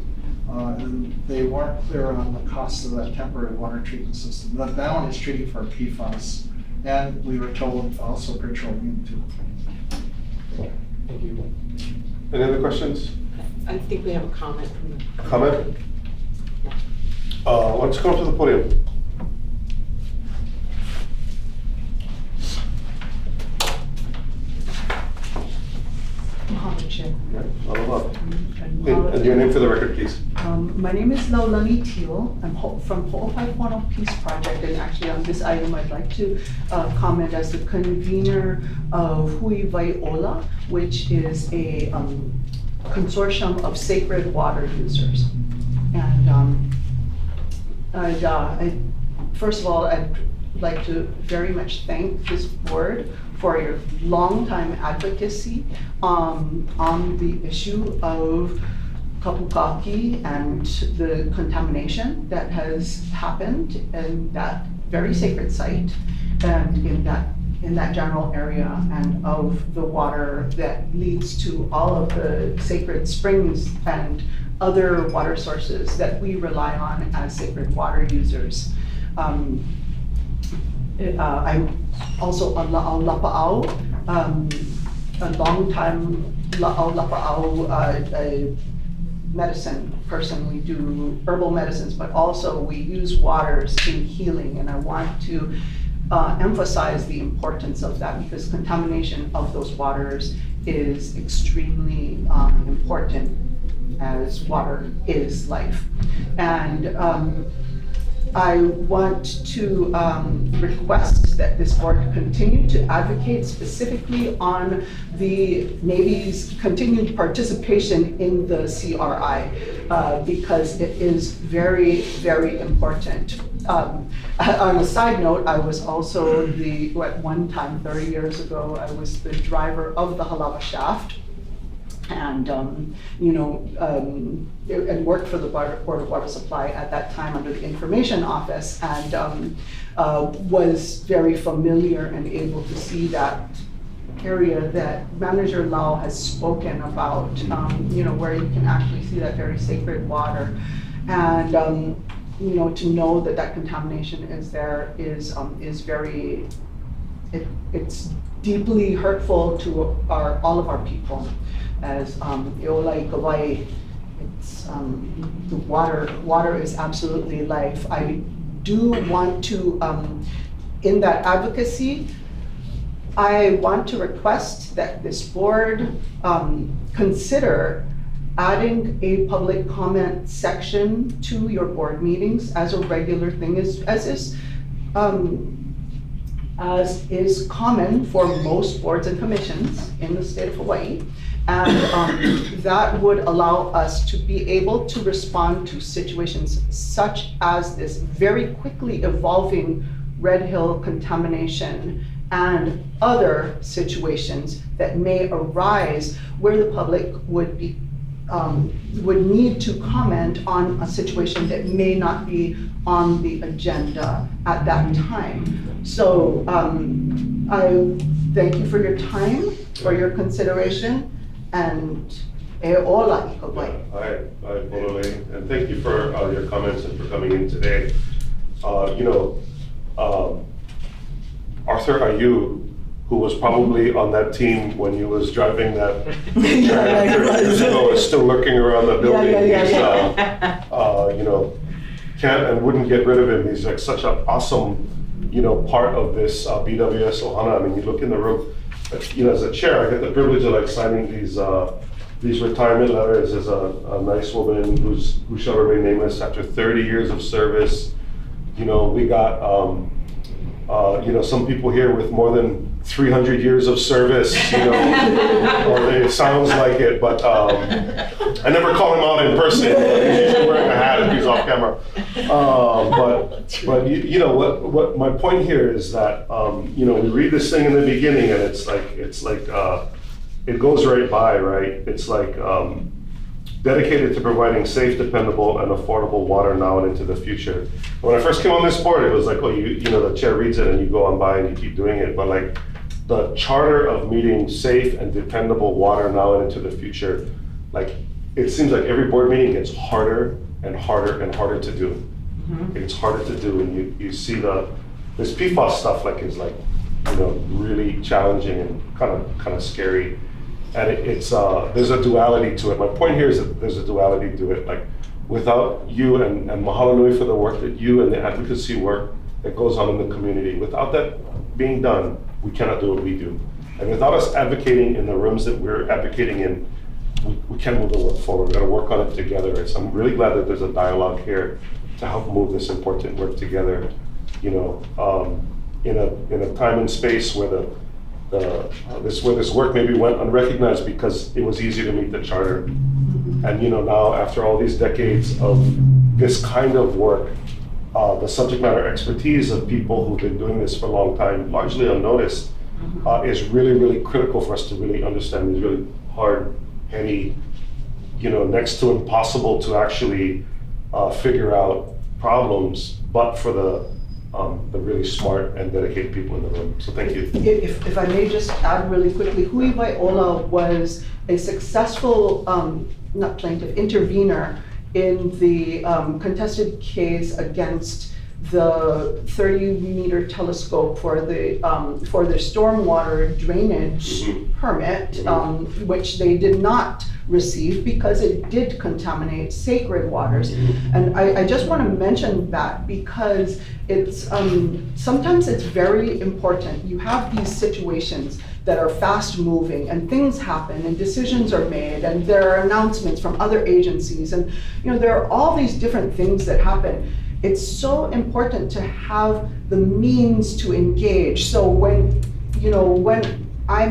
And they weren't clear on the cost of that temporary water treatment system. But that one is treating for PFAS, and we were told also petroleum too. Thank you. Any other questions? I think we have a comment from the. Comment? Why don't you come up to the podium? Yeah, Aloha. And your name for the record, please. My name is Laulani Teal. I'm from Ho'opaipono Peace Project, and actually on this item I'd like to comment as the convener of Hui Vaiola, which is a consortium of sacred water users. And first of all, I'd like to very much thank this board for your long-time advocacy on the issue of kapukaki and the contamination that has happened in that very sacred site and in that general area, and of the water that leads to all of the sacred springs and other water sources that we rely on as sacred water users. I'm also a La'au a long time La'au medicine person. We do herbal medicines, but also we use waters in healing, and I want to emphasize the importance of that, because contamination of those waters is extremely important, as water is life. And I want to request that this board continue to advocate specifically on the Navy's continued participation in the CRI, because it is very, very important. On a side note, I was also at one time, 30 years ago, I was the driver of the Halawa shaft, and and worked for the Board of Water Supply at that time under the Information Office, and was very familiar and able to see that area that Manager Lau has spoken about, where you can actually see that very sacred water. And to know that that contamination is there is very, it's deeply hurtful to all of our people. As Eolai Kawai, it's the water is absolutely life. I do want to, in that advocacy, I want to request that this board consider adding a public comment section to your board meetings as a regular thing, as is common for most boards and commissions in the state of Hawaii. And that would allow us to be able to respond to situations such as this very quickly evolving Red Hill contamination and other situations that may arise where the public would need to comment on a situation that may not be on the agenda at that time. So I thank you for your time, for your consideration, and ola ikapai. Hi, and thank you for your comments and for coming in today. Arthur Ayu, who was probably on that team when you was driving that tractor, is still lurking around the building. Can't and wouldn't get rid of him. He's like such an awesome, part of this BWS Ohana. I mean, you look in the room, as a chair, I get the privilege of signing these retirement letters as a nice woman who shall remain nameless after 30 years of service. We got some people here with more than 300 years of service, or it sounds like it, but I never call him out in person. He's usually wearing a hat if he's off camera. What my point here is that we read this thing in the beginning and it's like it goes right by, right? It's like dedicated to providing safe, dependable, and affordable water now and into the future. When I first came on this board, it was like, the chair reads it and you go on by and you keep doing it. But the charter of meeting safe and dependable water now and into the future, it seems like every board meeting gets harder and harder and harder to do. Mm-hmm. It's harder to do, and you see this PFAS stuff is really challenging and kind of scary. And there's a duality to it. My point here is that there's a duality to it. Like, without you, and mahalo nui for the work that you and the advocacy work that goes on in the community, without that being done, we cannot do what we do. And without us advocating in the rooms that we're advocating in, we can't move the work forward. We've got to work on it together. So I'm really glad that there's a dialogue here to help move this important work together, you know, in a time and space where this work maybe went unrecognized because it was easy to meet the charter. And you know, now after all these decades of this kind of work, the subject matter expertise of people who've been doing this for a long time, largely unnoticed, is really, really critical for us to really understand these really hard, heady, you know, next to impossible to actually figure out problems, but for the really smart and dedicated people in the room. So thank you. If I may just add really quickly, Hui Vaiola was a successful, not plaintiff, intervener in the contested case against the 30-meter telescope for the stormwater drainage permit, which they did not receive because it did contaminate sacred waters. And I just want to mention that because it's sometimes it's very important. You have these situations that are fast moving and things happen and decisions are made and there are announcements from other agencies, and you know, there are all these different things that happen. It's so important to have the means to engage. So when, you know, when I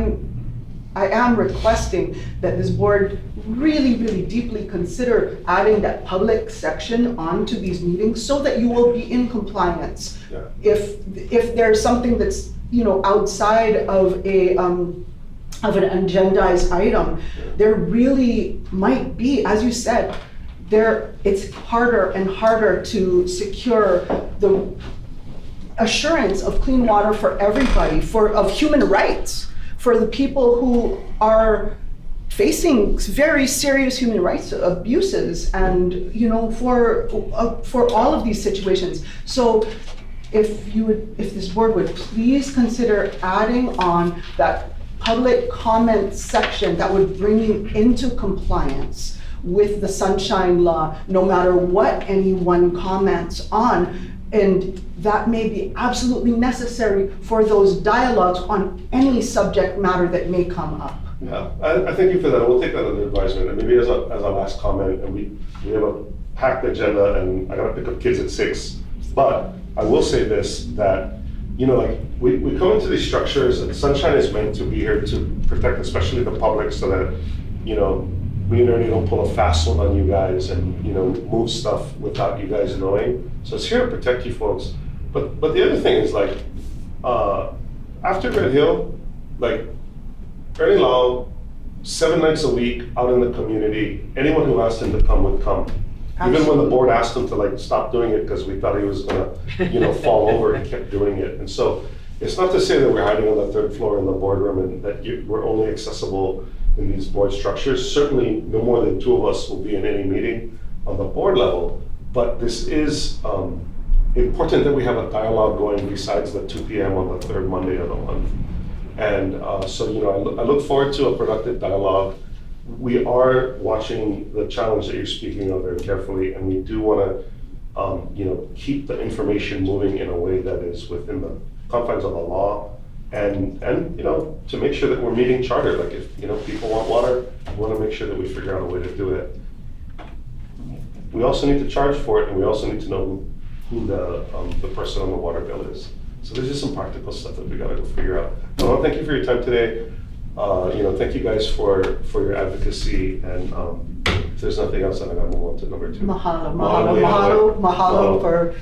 am requesting that this board really, really deeply consider adding that public section onto these meetings so that you will be in compliance. Yeah. If there's something that's, you know, outside of an agendized item, there really might be, as you said, it's harder and harder to secure the assurance of clean water for everybody, of human rights, for the people who are facing very serious human rights abuses, and you know, for all of these situations. So if this board would please consider adding on that public comment section that would bring you into compliance with the Sunshine Law, no matter what anyone comments on, and that may be absolutely necessary for those dialogues on any subject matter that may come up. Yeah, I thank you for that. We'll take that under advisement. And maybe as a last comment, and we have a packed agenda, and I gotta pick up kids at 6. But I will say this, that, you know, like we come into these structures, and Sunshine is meant to be here to protect, especially the public, so that, you know, we and Ernie don't pull a fast one on you guys and, you know, move stuff without you guys knowing. So it's here to protect you folks. But the other thing is, like, after Red Hill, like, Ernie Lau, 7 nights a week out in the community, anyone who asked him to come would come. Even when the board asked him to, like, stop doing it because we thought he was gonna, you know, fall over, he kept doing it. And so it's not to say that we're hiding on the 3rd floor in the boardroom and that we're only accessible in these board structures. Certainly no more than 2 of us will be in any meeting on the board level, but this is important that we have a dialogue going besides the 2 p.m. on the 3rd Monday of the month. And so, you know, I look forward to a productive dialogue. We are watching the challenge that you're speaking of very carefully, and we do want to, you know, keep the information moving in a way that is within the confines of the law, and you know, to make sure that we're meeting charter. Like, if, you know, people want water, we want to make sure that we figure out a way to do it. We also need to charge for it, and we also need to know who the person on the water bill is. So there's just some practical stuff that we got to go figure out. I want to thank you for your time today. You know, thank you guys for your advocacy, and if there's nothing else, then I gotta move on to number 2. Mahalo for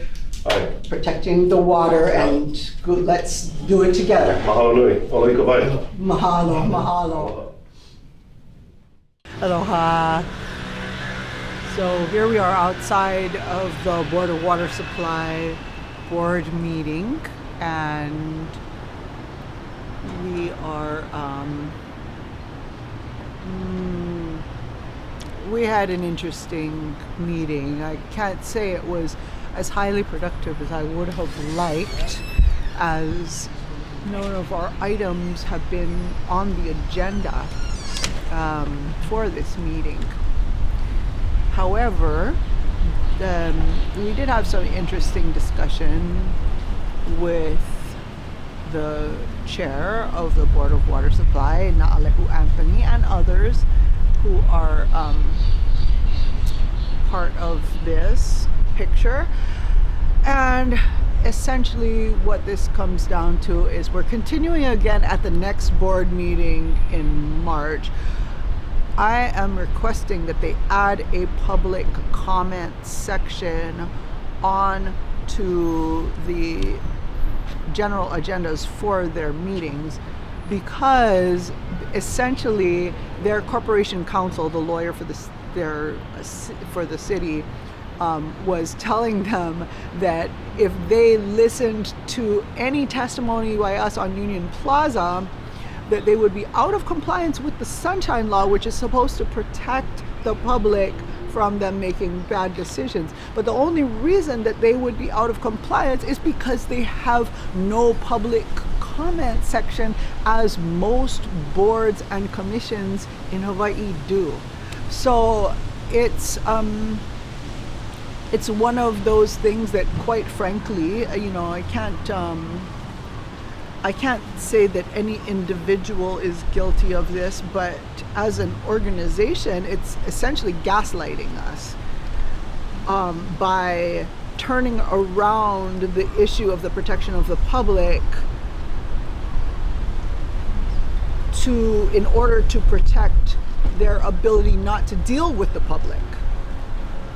protecting the water, and good, let's do it together. Mahalo nui. Oloi ka wai. Mahalo. Aloha. So here we are outside of the Board of Water Supply board meeting, and we are, we had an interesting meeting. I can't say it was as highly productive as I would have liked, as none of our items have been on the agenda. for this meeting. However, we did have some interesting discussion with the chair of the Board of Water Supply, Naalehu Anthony, and others who are part of this picture. And essentially what this comes down to is we're continuing again at the next board meeting in March. I am requesting that they add a public comment section on to the general agendas for their meetings, because essentially their corporation counsel, the lawyer for the city, was telling them that if they listened to any testimony by us on Union Plaza, that they would be out of compliance with the Sunshine Law, which is supposed to protect the public from them making bad decisions. But the only reason that they would be out of compliance is because they have no public comment section, as most boards and commissions in Hawaii do. So it's one of those things that, quite frankly, I can't say that any individual is guilty of this, but as an organization, it's essentially gaslighting us by turning around the issue of the protection of the public in order to protect their ability not to deal with the public.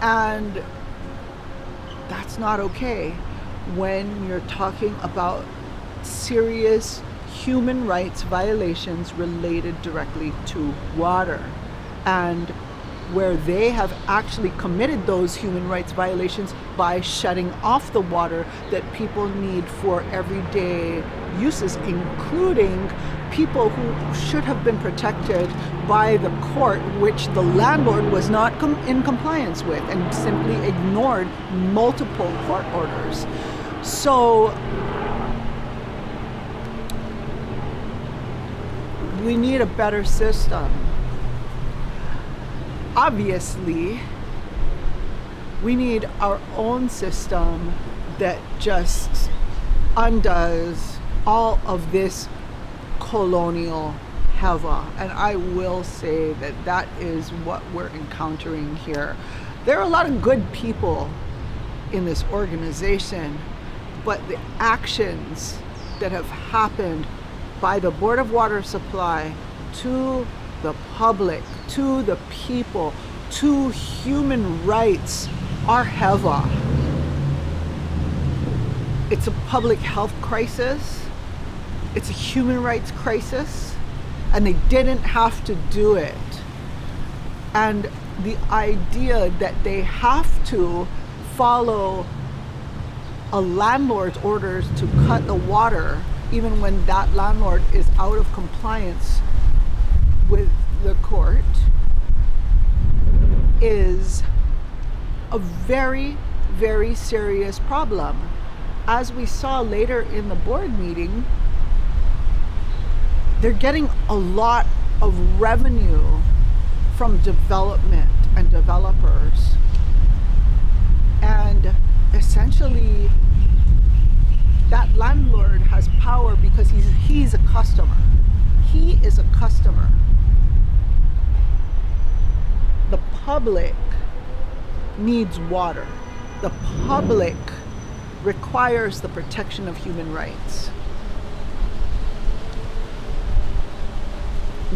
And that's not okay when you're talking about serious human rights violations related directly to water, and where they have actually committed those human rights violations by shutting off the water that people need for everyday uses, including people who should have been protected by the court, which the landlord was not in compliance with and simply ignored multiple court orders. So we need a better system. Obviously, we need our own system that just undoes all of this colonial hava. And I will say that that is what we're encountering here. There are a lot of good people in this organization, but the actions that have happened by the Board of Water Supply to the public, to the people, to human rights are heva. It's a public health crisis. It's a human rights crisis, and they didn't have to do it. And the idea that they have to follow a landlord's orders to cut the water, even when that landlord is out of compliance with the court, is a very, very serious problem. As we saw later in the board meeting, they're getting a lot of revenue from development and developers. And essentially, that landlord has power because he's a customer. He is a customer. The public needs water. The public requires the protection of human rights.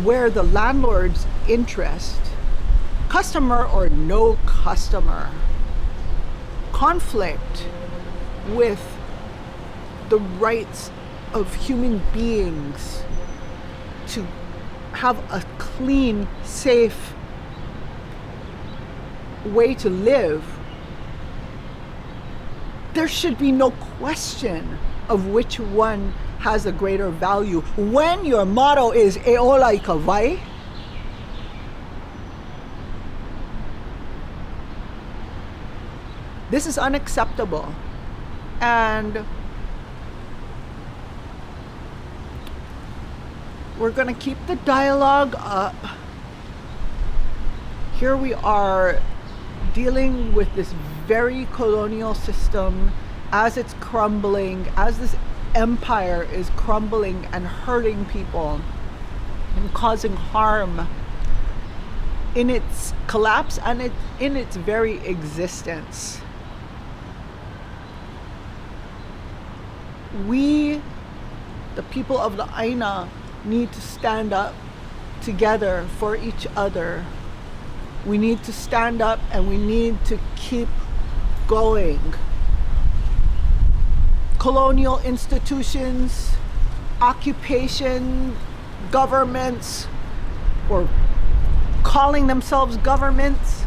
Where the landlord's interest, customer or no customer, conflict with the rights of human beings to have a clean, safe way to live, there should be no question of which one has a greater value. When your motto is Eola I Kawai, this is unacceptable. And we're going to keep the dialogue up. here we are dealing with this very colonial system as it's crumbling, as this empire is crumbling and hurting people and causing harm in its collapse and in its very existence. We, the people of the Aina, need to stand up together for each other. We need to stand up and we need to keep going. Colonial institutions, occupation, governments, or calling themselves governments,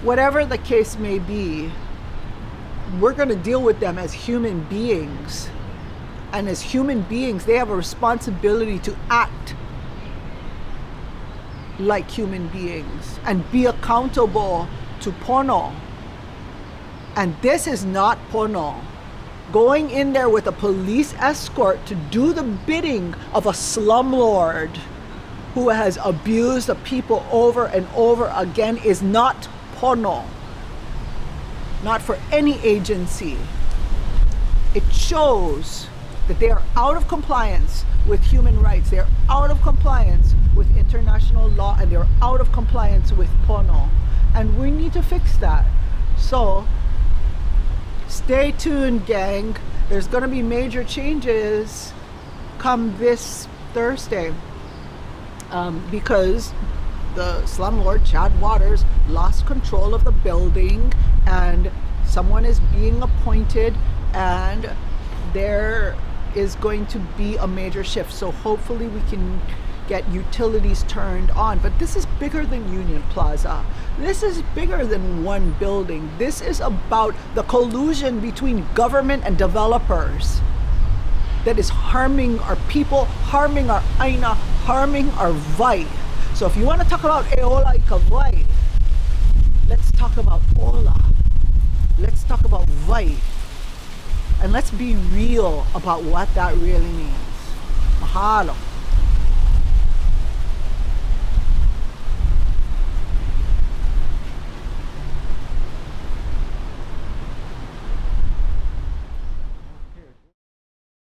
whatever the case may be, we're going to deal with them as human beings. And as human beings, they have a responsibility to act like human beings and be accountable to pono. And this is not pono. Going in there with a police escort to do the bidding of a slumlord who has abused the people over and over again is not pono. Not for any agency. It shows that they are out of compliance with human rights. They are out of compliance with international law, and they are out of compliance with pono. And we need to fix that. So stay tuned, gang. There's going to be major changes come this Thursday because the slumlord Chad Waters lost control of the building and someone is being appointed, and there is going to be a major shift. So hopefully we can get utilities turned on. But this is bigger than Union Plaza. This is bigger than one building. This is about the collusion between government and developers that is harming our people, harming our Aina, harming our vai. So if you want to talk about Eola ika vai, let's talk about Ola. Let's talk about vai. And let's be real about what that really means. Mahalo.